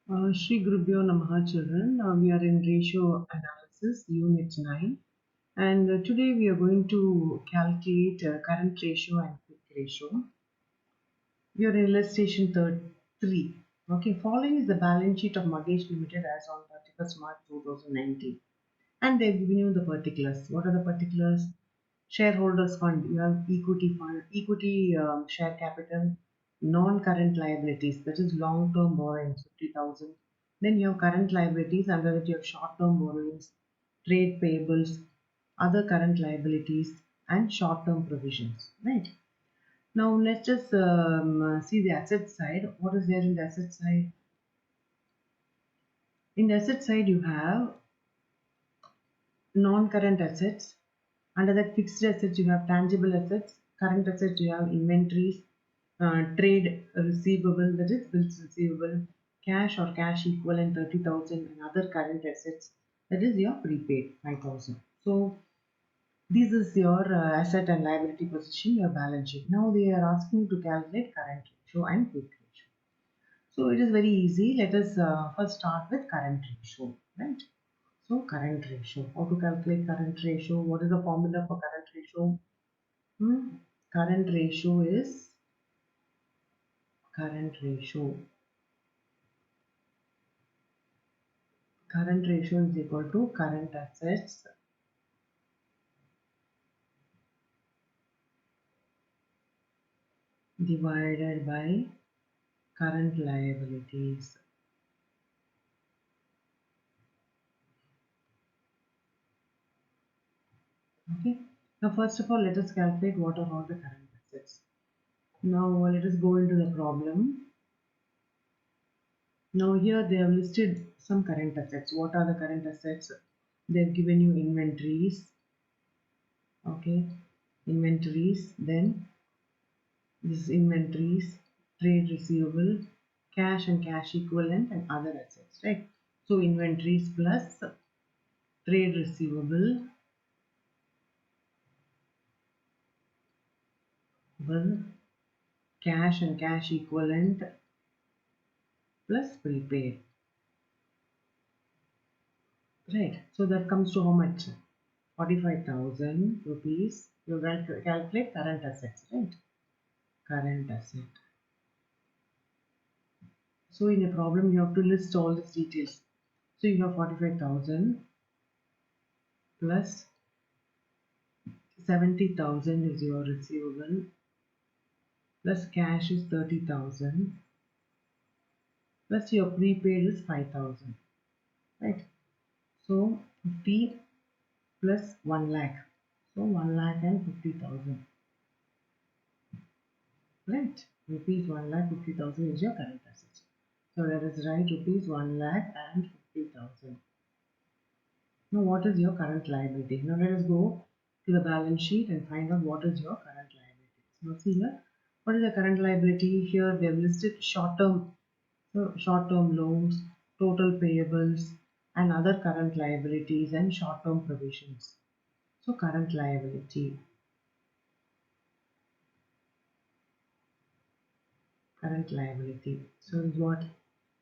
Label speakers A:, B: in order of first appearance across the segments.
A: Shri Gurubhyo Namaha children. We are in ratio analysis, unit 9. And today we are going to calculate current ratio and quick ratio. We are in illustration 3. Okay, following is the balance sheet of Magesh Limited as on 31st March 2019. And they've given you the particulars. What are the particulars? Shareholders fund, you have equity fund, equity share capital, non-current liabilities, that is long-term borrowings, 50,000. Then you have current liabilities, under that you have short-term borrowings, trade payables, other current liabilities, and short-term provisions, right? Now let's just see the asset side. What is there in the asset side? In the asset side, you have non-current assets. Under that fixed assets, you have tangible assets. Current assets, you have inventories, trade receivable, that is bills receivable, cash or cash equivalent 30,000, and other current assets, that is your prepaid 5,000. So this is your asset and liability position, your balance sheet. Now they are asking to calculate current ratio and quick ratio. So it is very easy. Let us first start with current ratio, right? So current ratio. How to calculate current ratio? What is the formula for current ratio? Current ratio is current ratio. Current ratio is equal to current assets divided by current liabilities. Okay. Now first of all, let us calculate what are all the current assets. Now let us go into the problem. Now here they have listed some current assets. What are the current assets? They have given you inventories. Okay, inventories. Then this is inventories, trade receivable, cash and cash equivalent, and other assets. Right. So inventories plus trade receivable will cash and cash equivalent plus prepaid. Right. So that comes to how much? 45,000 rupees. You will calculate current assets, right? Current asset. So in a problem, you have to list all these details. So you have 45,000 plus 70,000 is your receivable plus cash is 30,000 plus your prepaid is 5,000, right? So 50 plus 1 lakh. So 1 lakh and 50,000, right? Rupees 1 lakh 50,000 is your current assets. So that is right, rupees 1 lakh and 50,000. Now what is your current liability? Now let us go to the balance sheet and find out what is your current liability. So see here, what is the current liability? Here they have listed short-term, so short-term loans, total payables, and other current liabilities and short-term provisions. So current liability, current liability. So is what?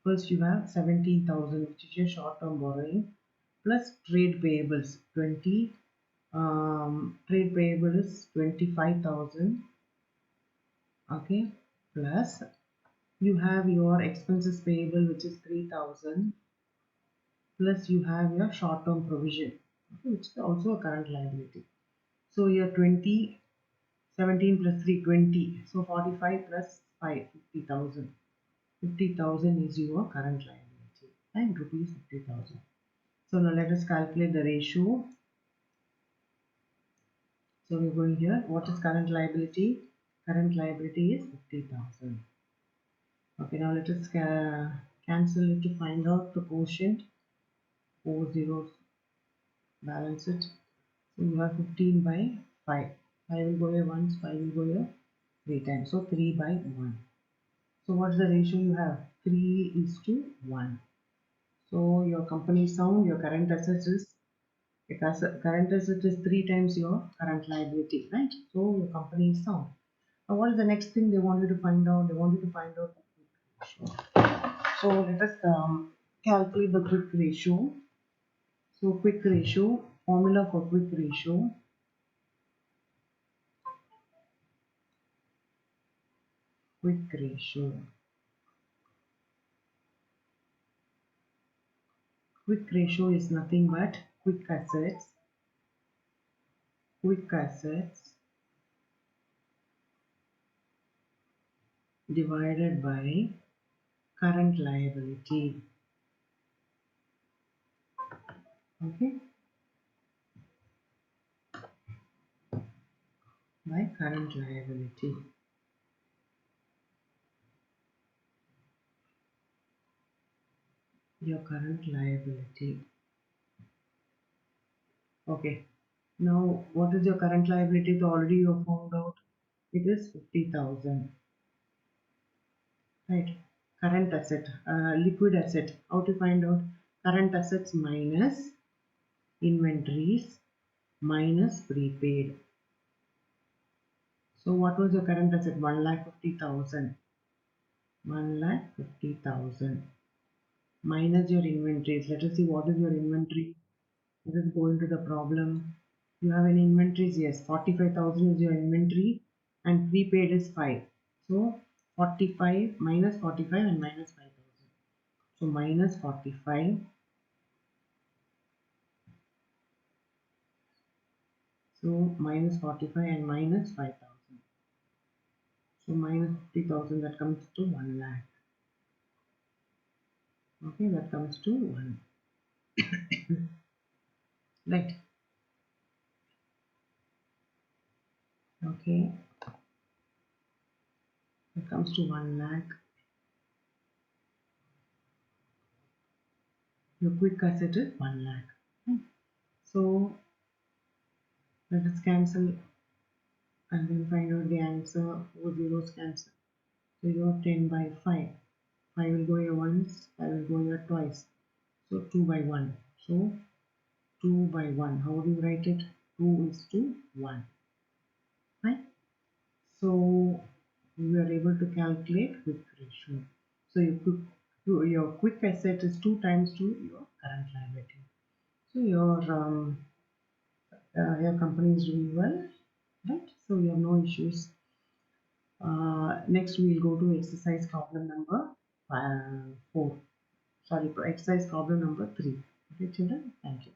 A: First you have 17,000, which is your short-term borrowing, plus trade payables 20. Trade payable is 25,000. Okay, plus you have your expenses payable, which is 3,000, plus you have your short-term provision, okay, which is also a current liability. So your 20, 17 plus 3, 20. So 45 plus 5, 50,000. 50,000 is your current liability and rupees 50,000. So now let us calculate the ratio. So we're going here. What is current liability? Current liability is 50,000. Okay, now let us cancel it to find out the quotient. 4 zeros, balance it. So you have 15 by 5. 5 will go here once, 5 will go here 3 times. So 3 by 1. So what's the ratio you have? 3 is to 1. So your company sound, your current assets is, because current asset is 3 times your current liability, right? So your company is sound. Now what is the next thing they want you to find out? They want you to find out the quick ratio. So let us calculate the quick ratio. So quick ratio, formula for quick ratio. Quick ratio. Quick ratio is nothing but quick assets divided by current liability. Okay, by current liability. Your current liability. Okay. Now, what is your current liability? So already you have found out it is 50,000. Right. Current asset, liquid asset. How to find out? Current assets minus inventories minus prepaid. So what was your current asset? 1,50,000. 1,50,000 minus your inventories. Let us see what is your inventory. Let us go into the problem. You have any inventories? Yes, 45,000 is your inventory and prepaid is 5. So 45 minus 45 and minus 5,000. So minus 45. So minus 45 and minus 5,000. So minus 50,000, that comes to 1 lakh. Okay, that comes to 1. Right. Okay, that comes to 1 lakh. Your quick asset is 1 lakh. So let us cancel and then find out the answer. 4 zeros cancel. So you have 10 by 5. 5 will go here once, 5 will go here twice. So 2 by 1. So 2 by 1. How do you write it? 2 is to 1. Right? So we are able to calculate quick ratio. So your quick asset is 2 times to your current liability. So your company is doing well, right? So you have no issues. Next we will go to exercise problem number 4. Sorry, exercise problem number 3. Okay, children, thank you.